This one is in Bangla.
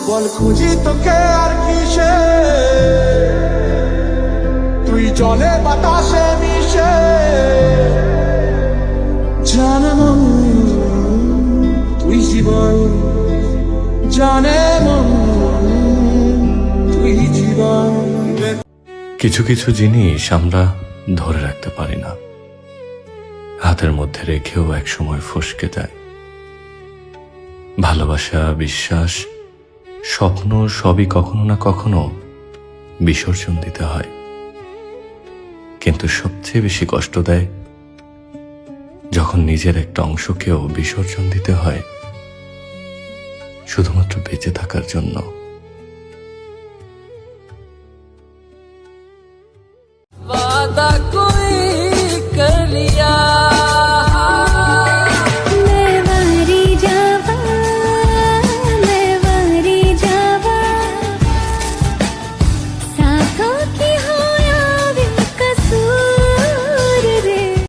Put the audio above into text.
বল খুঁজি তোকে আর কিসে, তুই জলে বাতাসে মিশে। জানে মন তুই জীবন, জানে মন তুই জীবন। কিছু কিছু জিনিস আমরা ধরে রাখতে পারি না, হাতের মধ্যে রেখেও একসময় ফসকে যায়। ভালোবাসা, বিশ্বাস, স্বপ্ন সবই কখনো না কখনো বিসর্জন দিতে হয়। কিন্তু সবচেয়ে বেশি কষ্ট দেয় যখন নিজের একটা অংশকেও বিসর্জন দিতে হয় শুধুমাত্র বেঁচে থাকার জন্য।